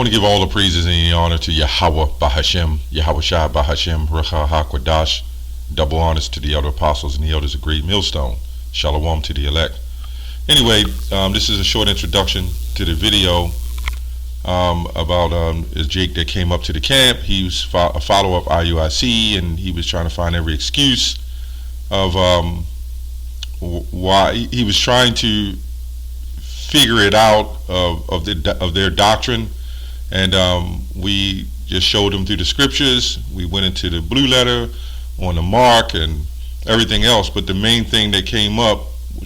want to give all the praises and the honor to Yahweh Bahashem, Yahweh Shai Bahashem, Recha HaKodash. Double honors to the elder apostles and the elders of Great Millstone. Shalom to the elect. Anyway, this is a short introduction to the video about Jake that came up to the camp. He was a follower of Iuic, and he was trying to find every excuse of why he was trying to figure it out of their doctrine, and we just showed him through the scriptures. We went into the blue letter on the mark and everything else, but the main thing that came up,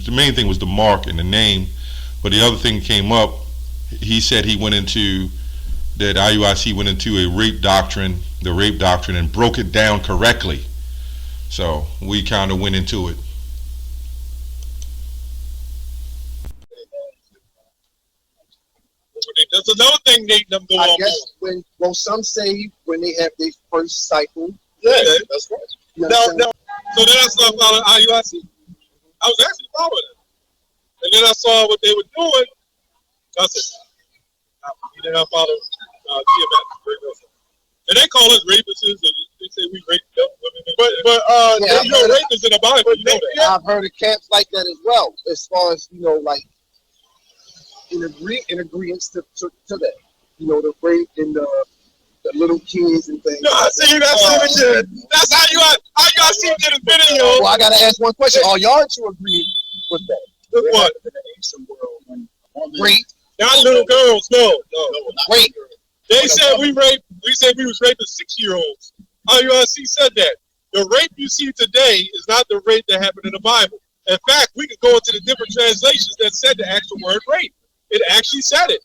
the main thing was the mark and the name, but the other thing that came up, he said he went into, that Iuic went into a rape doctrine, the rape doctrine, and broke it down correctly. So we kind of went into it. There's another thing they them go on. I guess when some say when they have their first cycle. Yeah, that's right. No. So then I started following Iuic. I was actually following it. And then I saw what they were doing. I said, and then I followed TMS. And they call us rapists, and they say we rape women. But yeah, you know, rapists in the Bible, you know that. Yeah, I've heard of camps like that as well, as far as, you know, like, in agreement to that. You know, the rape and the little kids and things. No, I see that's how you see did a video. Well, I gotta ask one question. Are y'all to agree with that? With what? In the ancient world, when rape. Not little girls, no. Rape. They said we raped. We said we was raping 6-year-olds. Iuic said that. The rape you see today is not the rape that happened in the Bible. In fact, we could go into the different translations that said the actual word rape. It actually said it.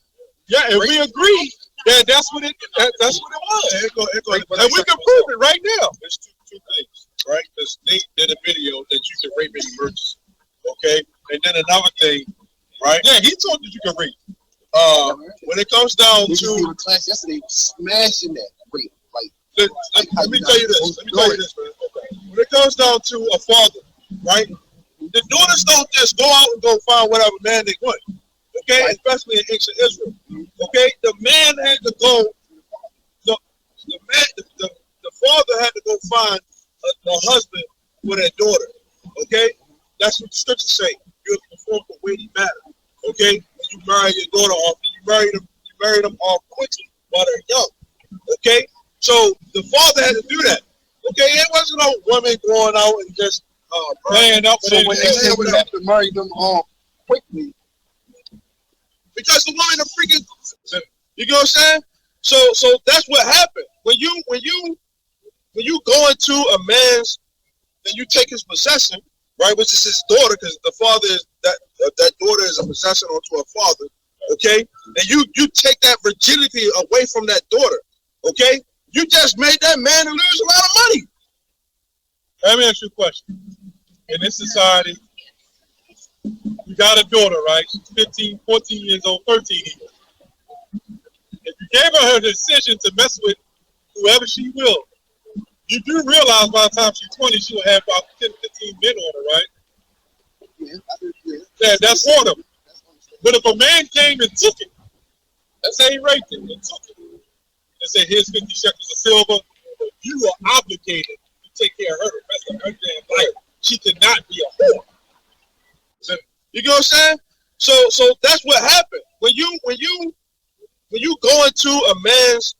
Yeah, and we agree that that's what it was. And we can prove it right now. There's two things, right? Because they did a video that you can rape any emergency, okay? And then another thing, right? Yeah, he told you can rape. When it comes down We to in class yesterday smashing that rape. let me tell you this. Man. Okay. When it comes down to a father, right? The daughters don't just go out and go find whatever man they want. Okay, right. Especially in ancient Israel. Okay, the man had to go. The father had to go find a husband with a daughter. Okay, that's what the scriptures say. You perform the weighty matter. Okay, when you marry your daughter off, you marry them off quickly while they're young. Okay, so the father had to do that. Okay, it wasn't no woman going out and just playing up. So when they said we have to marry them off quickly, because the woman are freaking, you know what I'm saying? So that's what happened. When you go into a man's, then you take his possession, right, which is his daughter, because the father is that daughter is a possession onto her father, okay? And you take that virginity away from that daughter, okay? You just made that man lose a lot of money. Let me ask you a question. In this society, you got a daughter, right? She's 15, 14 years old, 13 years. If you gave her decision to mess with whoever she will, you do realize by the time she's 20, she'll have about 10, 15 men on her, right? Yeah, that's one of them. But if a man came and took it, let's say he raped it and took it, and said, here's 50 shekels of silver, you are obligated to take care of her the rest of her damn life. She cannot be a whore. You know what I'm saying? So that's what happened. When you go into a man's,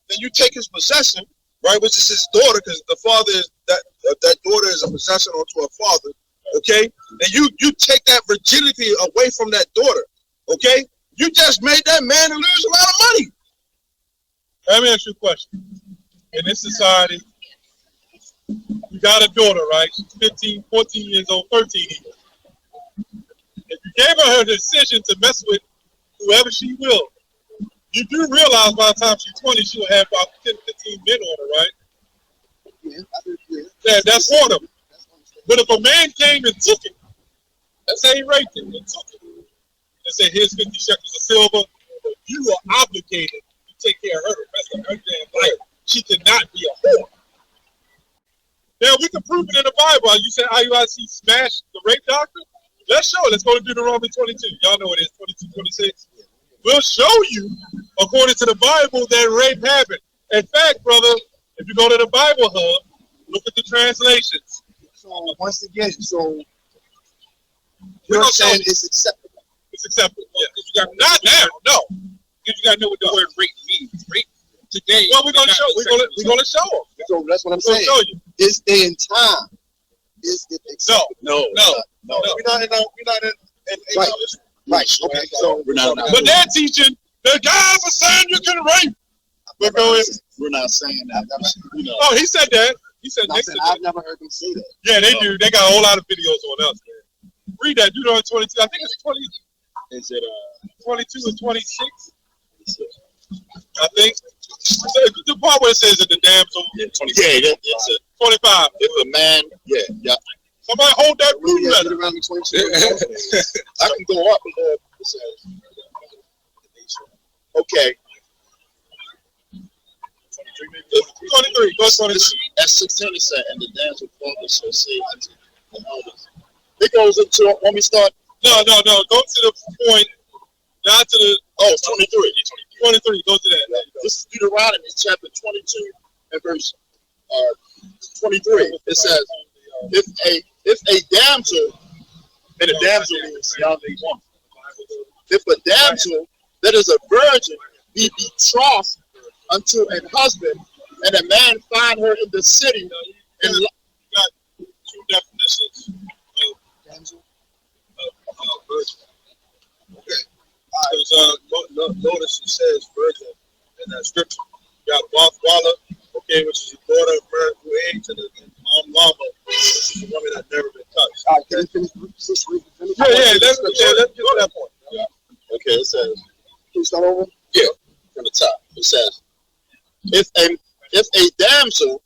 then you take his possession, right, which is his daughter, because the father is that daughter is a possession onto her father, okay? And you take that virginity away from that daughter, okay? You just made that man lose a lot of money. Let me ask you a question. In this society, you got a daughter, right? She's 15, 14 years old, 13 years. If you gave her decision to mess with whoever she will, you do realize by the time she's 20, she'll have about 10, 15 men on her, right? Yeah, that's one of them. But if a man came and took it, let's say he raped it and took it, and said, here's 50 shekels of silver, you are obligated to take care of her the rest of her damn life. She cannot be a whore. Now, we can prove it in the Bible. You said Iuic smashed the rape doctrine? Let's show it. Let's go to Deuteronomy 22. Y'all know what it is, 22, 26. we'll show you, according to the Bible, that rape happened. In fact, brother, if you go to the Bible Hub, look at the translations. So once again, so you're saying it's acceptable. It's acceptable. Yeah. You got not now, no. Because you got to know what the word rape means. Rape today. Well, we're gonna show. We're gonna show them. So that's what I'm saying. Show you. This day and time is it acceptable? No. We're not in. Right. Right. Okay. So we're not. But they're teaching. The guys are saying you can rape. But go ahead. We're not saying that. Oh, he said that. He said I've never heard them say that. Yeah, they do. They got a whole lot of videos on us, man. Read that. Deuteronomy 22. I think it's 20. Is it 22 and 26? I think. The part where it says that the damsel. Yeah, 25. Yeah, it's it. 25. If a man, yeah. Somebody hold that blue letter. Around 22. I can go up a little. It says, okay. 23. Go 23. At 16 it said, and the damsel father shall say unto the elders. It goes into when we start. No. Go to the point. Not to the. 23. 23. Go to that. This is Deuteronomy chapter 22 and verse 23. It says, if a damsel, and a damsel means young woman. If a damsel that is a virgin be betrothed unto a husband, and a man find her in the city, and you got two definitions of Damsel. virgin. Okay. Because notice it says virgin in that scripture. You got Walla, okay, which is the daughter of Mary who age, and Lama, which is a woman that never been touched. All right, can you finish? Yeah, let's get to that point. yeah. Okay, it says, Can you start over? yeah, from the top. It says, if a damsel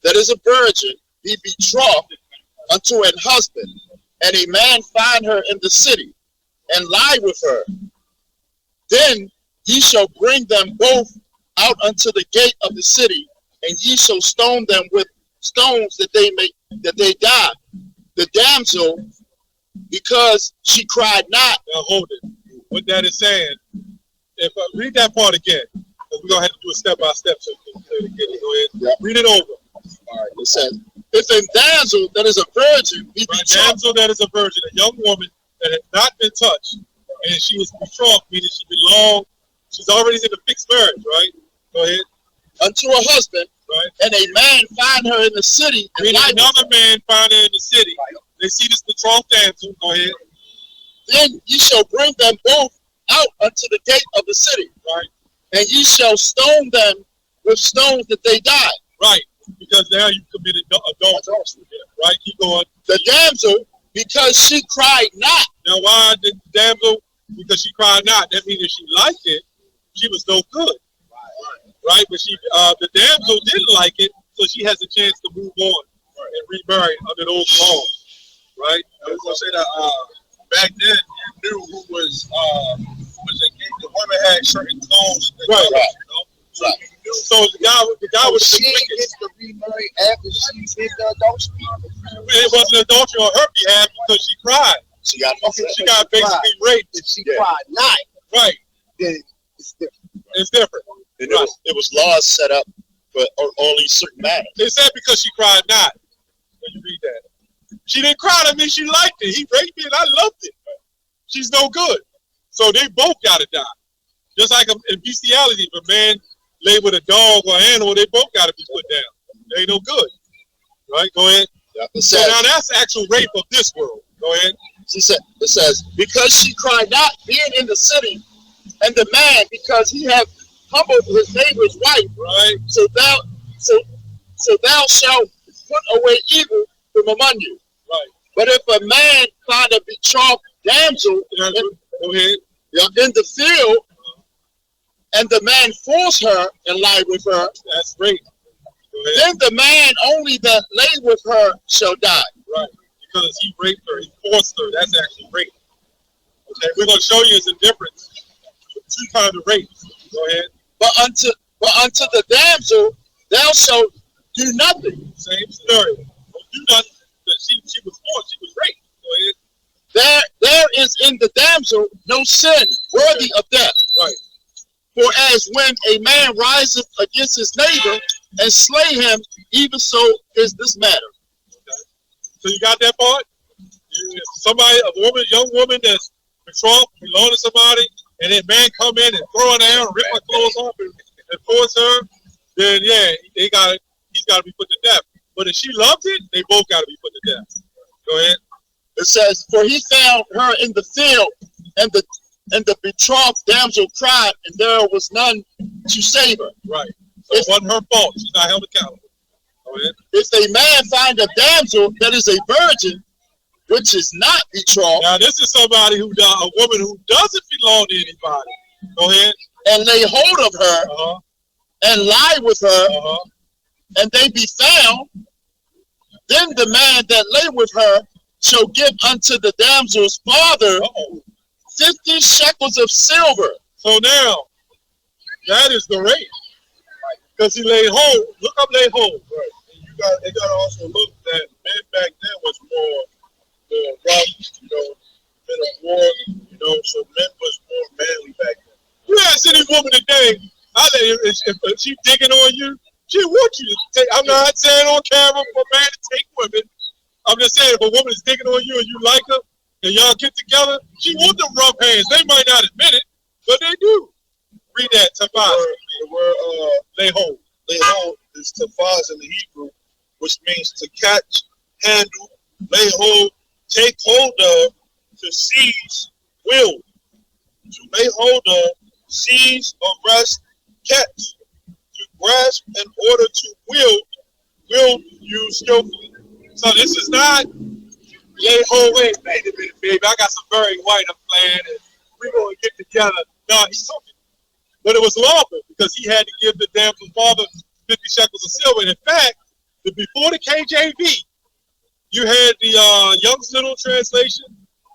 that is a virgin be betrothed unto an husband, and a man find her in the city, and lie with her, then ye shall bring them both out unto the gate of the city, and ye shall stone them with stones that they die. The damsel, because she cried not. Now hold it. What that is saying, if I read that part again, because we're going to have to do it step by step so you can clearly get it. Go ahead. Yeah. Read it over. All right, it says, if a damsel that is a virgin be A betrothed, damsel that is a virgin, a young woman that has not been touched, and she was betrothed, meaning she belonged, she's already in a fixed marriage, right? Go ahead. unto a husband, Right. and a man find her in the city, and Meaning lie with another man found her in the city. They see this betrothed damsel. Go ahead. then ye shall bring them both out unto the gate of the city, Right. and ye shall stone them with stones that they die. Right. Because now you committed adultery. Right. Keep going. The damsel, because she cried not. Now, why did the damsel? Because she cried not. That means if she liked it, she was no good. Right. But the damsel didn't like it, so she has a chance to move on and remarry under those laws. Right. I was gonna say that back then you knew who was engaged. The woman had certain clothes. Right. You know? So you knew. So the guy was She wicked. gets to remarry after she did the adultery. It wasn't adultery on her behalf because she cried. She got She got basically raped. If she cried not, Right. then it's different. It's different. and it was laws set up for only certain matters. They said because she cried not. When you read that, she didn't cry. That means she liked it. He raped me and I loved it. She's no good. So they both gotta die. Just like in bestiality, if a man lay with a dog or animal, they both gotta be put down. They ain't no good. Right? Go ahead. Yeah, it So says, now that's actual rape of this world. Go ahead. it says, because she cried not, being in the city, and the man, because he hath humbled his neighbor's wife, Right. so thou shalt put away evil from among you. Right. But if a man find a betrothed damsel Go ahead. in the field, and the man force her and lie with her, That's rape. Go ahead. then the man only that lay with her shall die. Right. Because he raped her, he forced her. That's actually rape. Okay, we're gonna show you the difference. Two kinds of rape. Go ahead. But unto the damsel thou shalt do nothing. Same scenario. Don't do nothing. But she was forced. She was raped. Go ahead. There is in the damsel no sin worthy of death. Right. For as when a man riseth against his neighbor and slay him, even so is this matter. Okay. So you got that part? Somebody, a woman, young woman that's betrothed, belong to somebody, and that man come in and throw her down, rip her clothes off, and force her, then yeah, he's got to be put to death. But if she loves it, they both got to be put to death. Go ahead. It says, for he found her in the field, and the betrothed damsel cried, and there was none to save her. Right. So it wasn't her fault. She's not held accountable. Go ahead. If a man find a damsel that is a virgin, which is not betrothed. Now this is somebody a woman who doesn't belong to anybody. Go ahead. And lay hold of her, and lie with her, and they be found, then the man that lay with her shall give unto the damsel's father 50 shekels of silver. So now, that is the rate. Because he laid hold. Look up lay hold. Right. And they got to also look that men back then was more rough, men of war, so men was more manly back then. You ask any woman today, if she digging on you, she wants you to take. I'm not saying on camera for a man to take women. I'm just saying if a woman is digging on you and you like her, and y'all get together, she wants them rough hands. They might not admit it, but they do. Read that, tafaz. The word lay hold. Lay hold is tafaz in the Hebrew, which means to catch, handle, lay hold, take hold of, to seize, wield. To lay hold of, seize, arrest, catch. To grasp in order to wield use skillfully. So this is not lay hold. Wait a minute, baby. I got some very white I'm playing, and we're going to get together. No, he's talking. But it was lawful because he had to give the damsel's father 50 shekels of silver. And in fact, before the KJV, you had the Young's Little translation.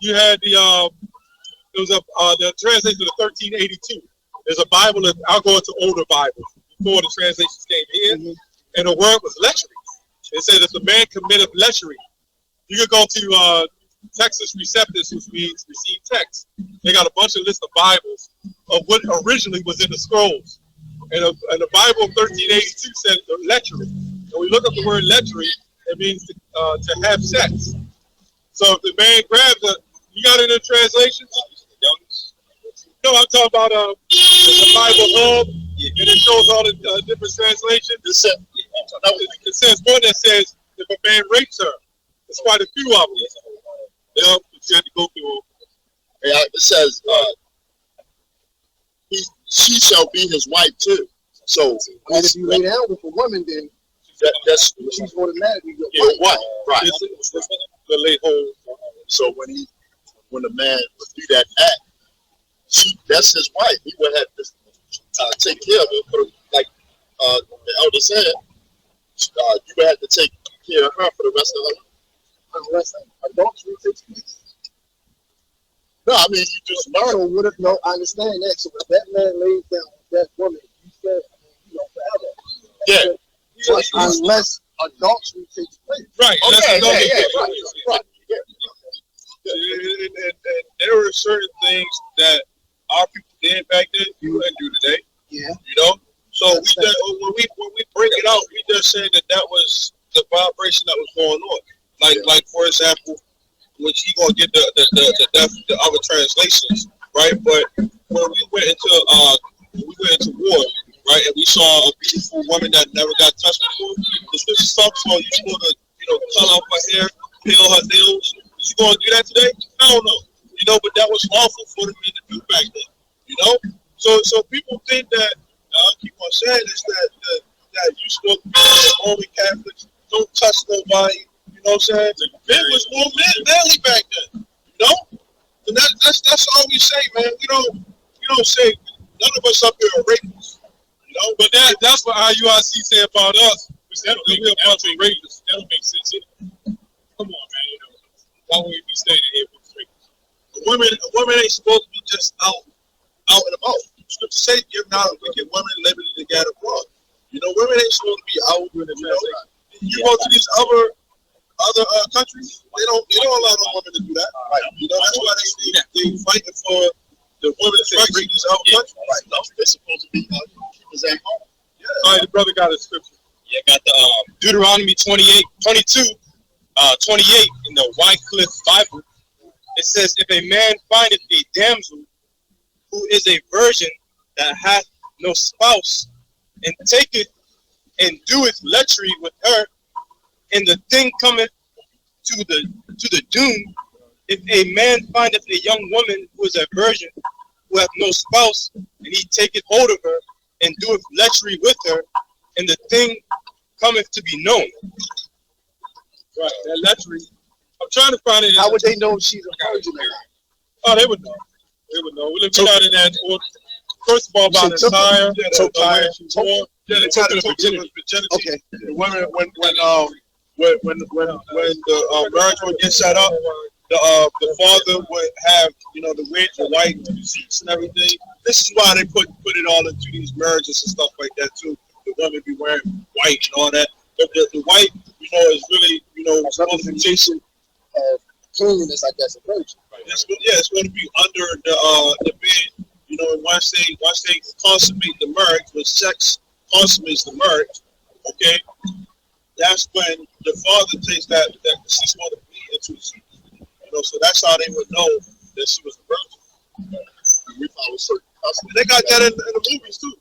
You had the translation of 1382. There's a Bible that I'll go into older Bibles before the translations came here, and the word was lechery. It said if the man committed lechery, you could go to Texas Receptus, which means receive text. They got a bunch of lists of Bibles of what originally was in the scrolls. And the Bible of 1382 said lechery. And we look up the word lechery, it means to have sex. So if the man grabs a, you got it in translations? No, I'm talking about the Bible hub, and it shows all the different translations. It says one that says if a man rapes her. There's quite a few of them. You have to go through them. Yeah, it says she shall be his wife too. So if you lay down with a woman, then that's she's automatically your wife, right? The lay hold. So when the man would do that act, that's his wife. He would have to take care of it. Like the elder said, you would have to take care of her for the rest of her life. Unless adultery takes place. No, I mean you just learn. So what if I understand that? So if that man lays down with that woman, you said forever. Yeah. But unless adultery takes place. Right. Okay. Right. And there were certain things that our people did back then you wouldn't do today. Yeah. So when we break it out, we just say that was the vibration that was going on. Like for example, which he gonna get the other translations, right? But when we went into war, right, and we saw a beautiful woman that never got touched before, the scripture talks about you supposed to cut off her hair, peel her nails. Is you gonna do that today? I don't know. But that was lawful for the men to do back then. So people think that I keep on saying this that you supposed to be only Catholics, don't touch nobody. You know what I'm saying? Men was more manly back then. And that's all we say, man. We don't say none of us up here are rapists. But that's what IUIC say about us. We're a bunch of rapists. That don't make sense either. Come on, man. Why would we be standing here with rapists? A woman ain't supposed to be just out and about. Scripture say, give not a wicked woman liberty to gather abroad. Women ain't supposed to be out. You go to these other countries, they don't allow no women to do that. Right. That's why they fighting the women's rights is out country. Right. No, they're supposed to be was at home. Yeah. All right, the brother got a scripture. Yeah, got the Deuteronomy 28, 22, 28 in the Wycliffe Bible. It says, if a man findeth a damsel who is a virgin that hath no spouse, and taketh and doeth lechery with her, and the thing cometh to the doom. If a man findeth a young woman who is a virgin, who hath no spouse, and he taketh hold of her, and doeth lechery with her, and the thing cometh to be known. Right, that lechery. I'm trying to find it. How would they know if she's a virgin or not? Oh, they would know. They would know. We're not in that order. First of all, about So attire. Yeah, they talk about virginity. Okay. The women, when the marriage would get set up, the father would have, the red, the white, the seats and everything. This is why they put it all into these marriages and stuff like that too. The women be wearing white and all that. But the white, is really, representation of cleanliness, I guess, a virgin. It's going to be under the bed. And once they consummate the marriage, when sex consummates the marriage, okay, that's when the father takes that she's going to be into the seat. So that's how they would know that she was a virgin. We follow certain customs. They got that in the movies too.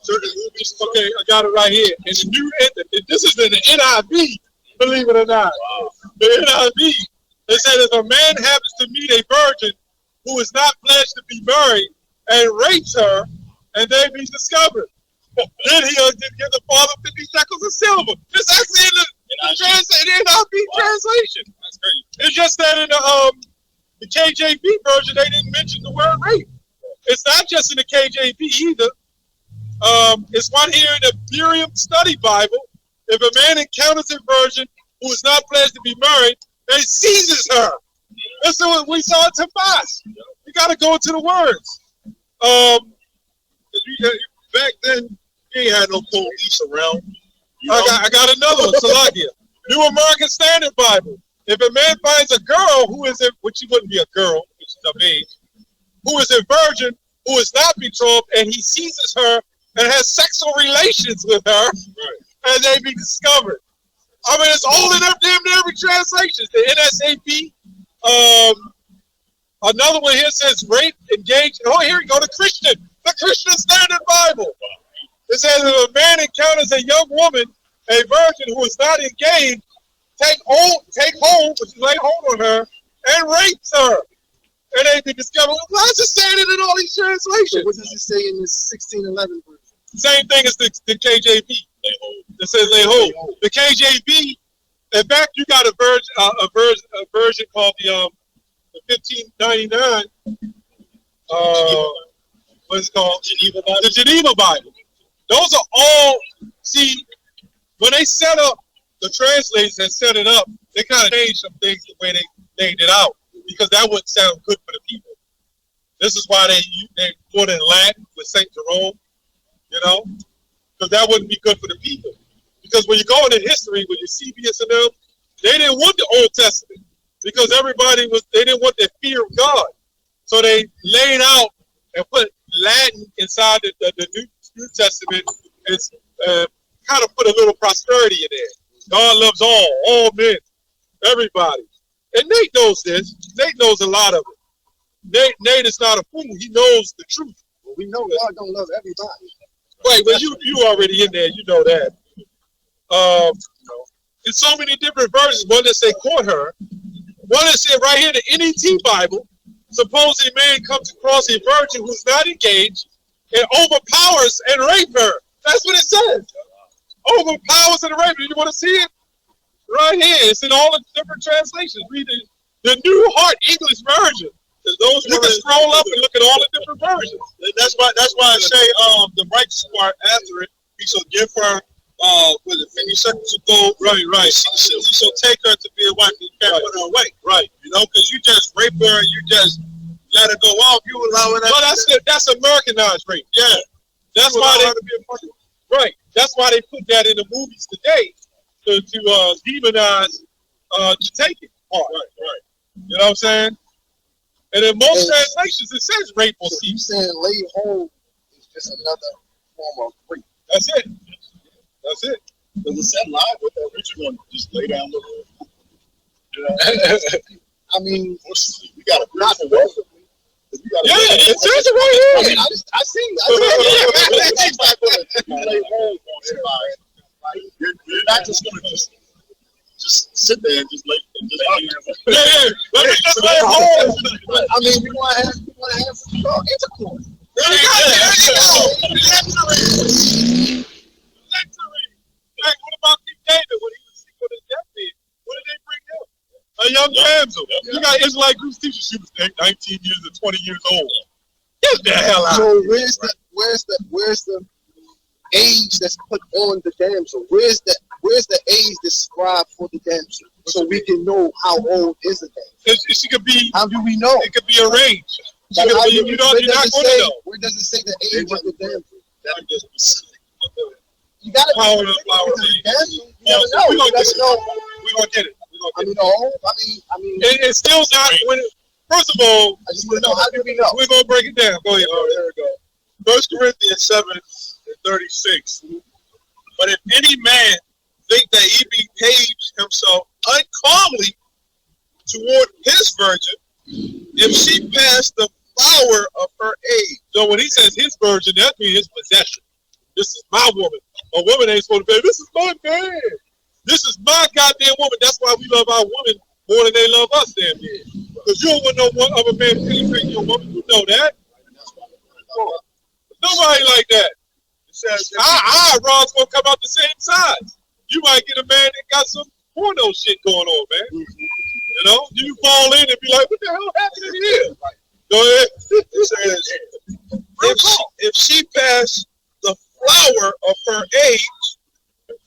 Certain movies. Okay, I got it right here. In the new, this is in the NIV, believe it or not. Wow. The NIV. They said if a man happens to meet a virgin who is not pledged to be married and rapes her, and they be discovered, then he'll give the father 50 shekels of silver. It's actually in the NIV translation. That's great. It's just that in the KJV version, they didn't mention the word rape. It's not just in the KJV either. It's one here in the Miriam Study Bible. If a man encounters a virgin who is not pledged to be married, and seizes her. That's what we saw at Tobias. You got to go into the words. Back then, you ain't had no police around. I got another one, Salakia. New American Standard Bible. If a man finds a girl who is which she wouldn't be a girl, which is of age, who is a virgin, who is not betrothed, and he seizes her and has sexual relations with her, and they be discovered. I mean, it's all in damn near every translation. The NSAP. Another one here says rape, engage. Oh, here we go. The Christian Standard Bible. It says if a man encounters a young woman, a virgin who is not engaged, take hold, which is lay hold on her, and rapes her. And they be discovered. Why is it saying it in all these translations? So what does it say in this 1611 version? Same thing as the KJV. It says lay hold. The KJV, in fact, you got a version called the 1599. What's it called? The Geneva Bible. Those are all, see, when they set up, the translators that set it up, they kind of changed some things the way they laid it out, because that wouldn't sound good for the people. This is why they put it in Latin with St. Jerome, because that wouldn't be good for the people. Because when you go into history with your Eusebius and them, they didn't want the Old Testament, because they didn't want the fear of God. So they laid out and put Latin inside the New Testament. It's kind of put a little prosperity in there. God loves all men, everybody. And Nate knows this. Nate knows a lot of it. Nate is not a fool. He knows the truth. Well, we know God don't love everybody. Right, well, you already in there. You know that. In so many different versions. One that say caught her. One that said right here, the NET Bible, suppose a man comes across a virgin who's not engaged and overpowers and rape her. That's what it says. Overpowers and rape her. You want to see it? Right here. It's in all the different translations. Read the New Heart English Version. Those you can scroll up and look at all the different versions. That's why I say the righteous part after it, he shall give her with the 50 shekels of gold. Right. He shall take her to be a wife. You can't put her away. Right. Because you just rape her and you just let her go off. You allow it. Well, that's Americanized rape. Yeah. That's why right. That's why they put that in the movies today to demonize to take it. Right. You know what I'm saying? And in most translations, it says rape or So thief. you saying lay hold is just another form of rape? That's it. That's it. Because it said live with that, Richard going to just lay down with her. You know? I mean, we got to not forcibly. Yeah, it says it right I here. mean, I see. You lay hold on somebody. Like, you're not just going to just sit there and just lay and just Yeah. Let me just lay hold. I mean, we want to have some intercourse. There you go. Lecturing. Like, what about King David when he was sick on his deathbed? What did they bring him? A young damsel. You got Israelite groups teachers. She was 19 years or 20 years old. Get the hell out. So where's the age that's put on the damsel? Where's the age described for the damsel? So we can know how old is the damsel. She could be. How do we know? It could be a range. She But could how be, do- you're not where going does it to say- know. Where does it say the age of the damsel? that would just be silly. You gotta Power be of the flower the seed. damsel. You Yeah, never so know. we You gonna never get it. know. We're going to get it. I mean, I mean, It's still not. First of all, I just want to know, how do we know? we're going to break it down. Go ahead. There we go. 1 Corinthians 7:36. But if any man think that he behaves himself uncomely toward his virgin, if she pass the flower of her age. So when he says his virgin, that means his possession. This is my woman. A woman ain't supposed to say, this is my man. This is my goddamn woman. That's why we love our women more than they love us damn near. Because you don't want no one other man penetrating your woman. You know that. Nobody like that. It says, Our rod's gonna come out the same size. You might get a man that got some porno shit going on, man. You know, you fall in and be like, what the hell happened in here? Go ahead. it says if she pass the flower of her age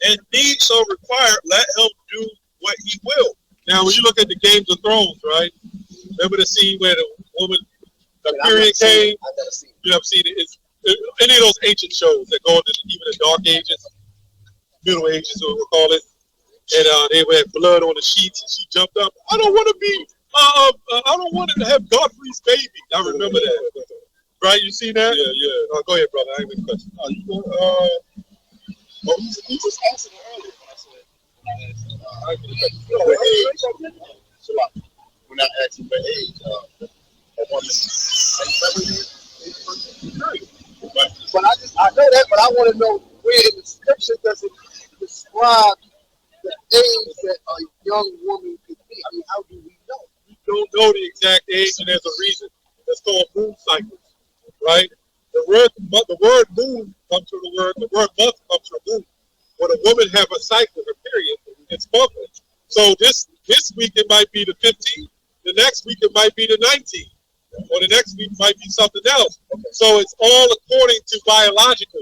and need so require, let him do what he will. Now, when you look at the Games of Thrones, right? Remember the scene where the woman, the period came? I've never seen it. You have seen it. It's any of those ancient shows that go into even the Dark Ages, Middle Ages, what we call it. And they had blood on the sheets, and she jumped up. I don't want to be. I don't want to have Godfrey's baby. I remember that. Right? You see that? Yeah. Go ahead, brother. I ain't been question. You just answered it earlier when I said, so we're not asking what age a woman. But I know that, but I want to know where in the scripture does it describe the age that a young woman could be. I mean, how do we know? We don't know the exact age, and there's a reason. It's called moon cycles, right? The word moon comes from the word month comes from moon. When a woman have a cycle, her period, it's monthly. So this week it might be the 15th, the next week it might be the 19th, or the next week might be something else. So it's all according to biological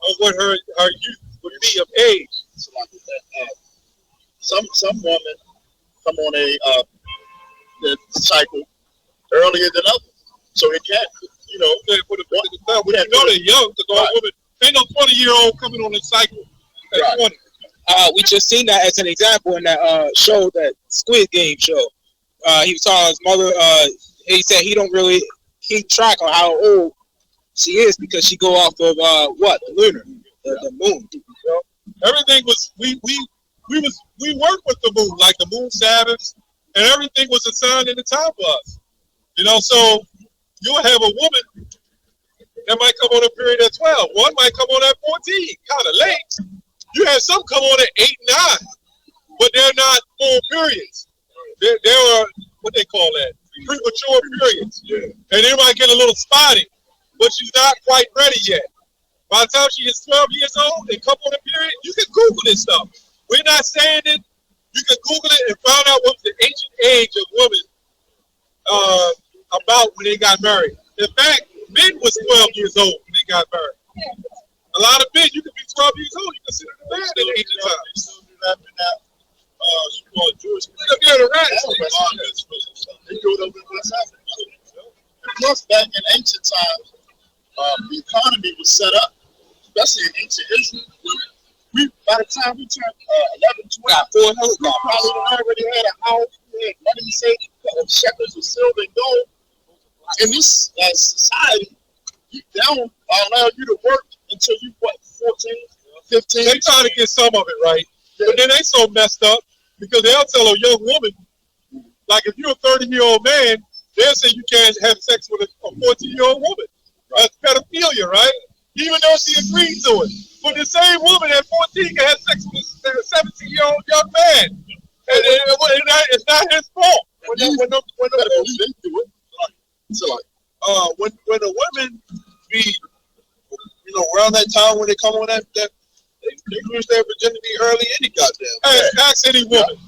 of what her youth would be of age. So like that, some women come on the cycle earlier than others, so it can't. You know, When you know they're young, because all women ain't no 20-year-old coming on the cycle at 20. We just seen that as an example in that show, that Squid Game show. He was telling his mother, he said he don't really keep track of how old she is because she go off of the lunar, the moon. You know? Everything was we worked with the moon, like the moon Sabbaths, and everything was assigned in the time for us. You know, so you'll have a woman that might come on a period at 12. One might come on at 14, kind of late. You have some come on at 8 and 9, but they're not full periods. There are what they call that, premature periods. Yeah. And they might get a little spotty, but she's not quite ready yet. By the time she is 12 years old and come on a period, you can Google this stuff. We're not saying it. You can Google it and find out what the ancient age of women about when they got married. In fact, men was 12 years old when they got married. A lot of men, you could be 12 years old, you consider the man in ancient times. Still do that in that Jewish. Yeah, the rats. They do it over in West Africa. And plus, back in ancient times, the economy was set up, especially in ancient Israel. By the time we turned 11, 12, we probably already had a house, we had money saved, shekels of silver and gold. in this society, they don't allow you to work until you, what, 14, 15? They try to get some of it right, but then they so messed up because they'll tell a young woman, like if you're a 30-year-old man, they'll say you can't have sex with a 14-year-old woman. That's pedophilia, right? Even though she agreed to it. But the same woman at 14 can have sex with a 17-year-old young man. And it's not his fault. When the women be, around that time when they come on that they lose their virginity early any goddamn. Hey, ask any woman.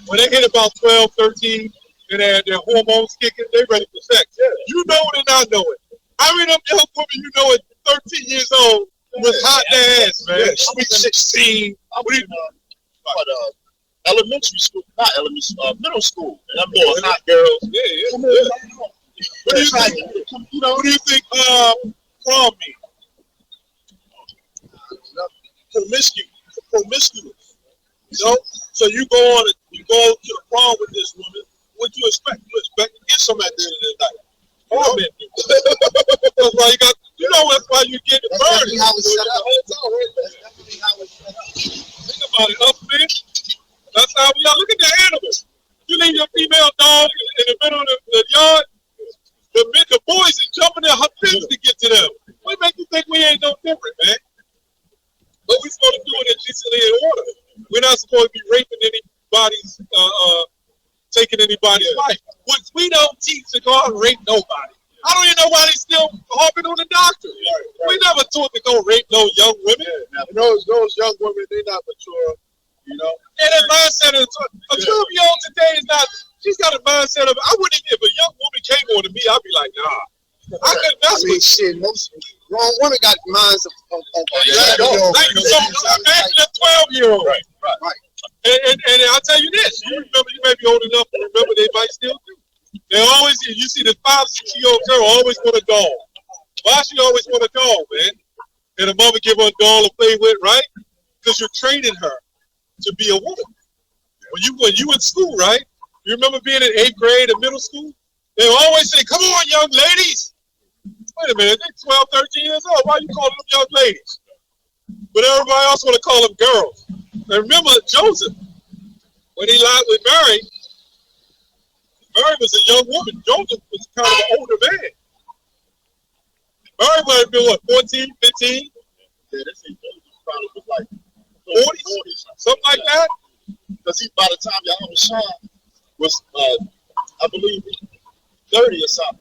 When they hit about 12, 13, and their hormones kicking, they ready for sex. Yeah. You know it and I know it. How many of them young women at 13 years old was hot ass, man? Yeah, Sweet 16. Elementary school, not elementary school, middle school. And I'm going hot girls. Yeah. Come on, What do you think? What do you think prom means? Promiscuous. So you go to the prom with this woman. What do you expect? You expect to get some at the end of the night. Prom men do. That's why you got. That's why you get That's burned. definitely how it's set up. That's definitely how it's set up. Think about it, us men. That's how we are. Look at the animals. You leave your female dog in the middle of the yard. The boys are jumping in her fence to get to them. What make you think we ain't no different, man? But we're supposed to do it decently in order. We're not supposed to be raping anybody's, taking anybody's life. Which we don't teach to go out and rape nobody. I don't even know why they still harping on the doctor. Right. We never taught to go rape no young women. Yeah. Those young women, they're not mature, And that mindset of a 12-year-old today is not. She's got a mindset of. I wouldn't even, if a young woman came on to me, I'd be like, nah. I couldn't mess with Shit, most grown women got minds of So imagine a 12-year-old. Right. And I'll tell you this. You remember, you may be old enough to remember they might still do. They always, you see the 5-6-year-old girl always want a doll. Why she always want a doll, man? And the mother give her a doll to play with, right? Because you're training her to be a woman. When you in school, right? You remember being in 8th grade or middle school? They always say, come on, young ladies. Wait a minute, they're 12, 13 years old. Why are you calling them young ladies? But everybody else want to call them girls. And remember Joseph, when he lied with Mary was a young woman. Joseph was kind of an older man. Mary might have been, what, 14, 15? Yeah, this probably was like 40s, something like that. Because by the time Yahweh Shah was, I believe, 30 or something,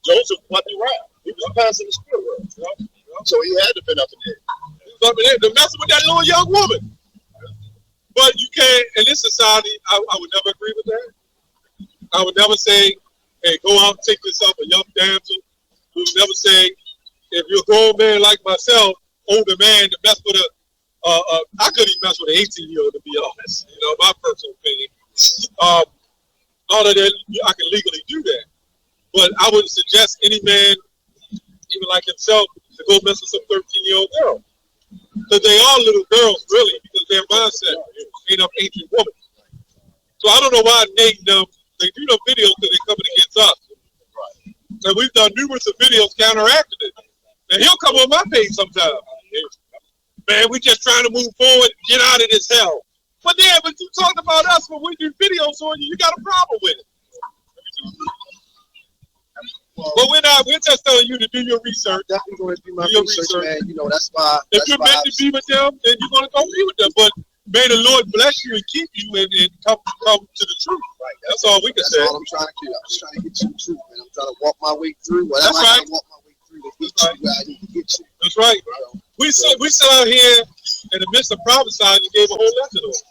Joseph wasn't around. He was passing the spirit world, So he had to been up in there. He was up in there, messing with that little young woman. But you can't, in this society, I would never agree with that. I would never say, hey, go out and take this up, a young damsel. We would never say, if you're a grown man like myself, older man, to mess with I couldn't even mess with an 18-year-old, to be honest. My personal opinion. All of that, I can legally do that. But I wouldn't suggest any man, even like himself, to go mess with some 13-year-old girl. Because they are little girls, really, because their mindset ain't up ancient woman. So I don't know why they do no videos because they're coming against us. And we've done numerous of videos counteracting it. And he'll come on my page sometime. Man, we just trying to move forward, get out of this hell. But you talking about us when we do videos on you, you got a problem with it. But we're just telling you to do your research. Definitely going to do my research, man. That's why. If you're meant to be with them, then you're going to go be with them. But may the Lord bless you and keep you and come to the truth. Right. That's all we can say. That's all I'm trying to do. I'm just trying to get you the truth, man. I'm trying to walk my way through whatever That's right. I walk my way through to get you where I need to get you. That's right. We sit out here in the midst of prophesying and gave a whole lesson on it.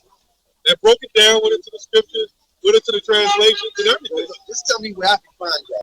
They broke it down, went into the scriptures, went into the translations and everything. Just tell me where I can find you.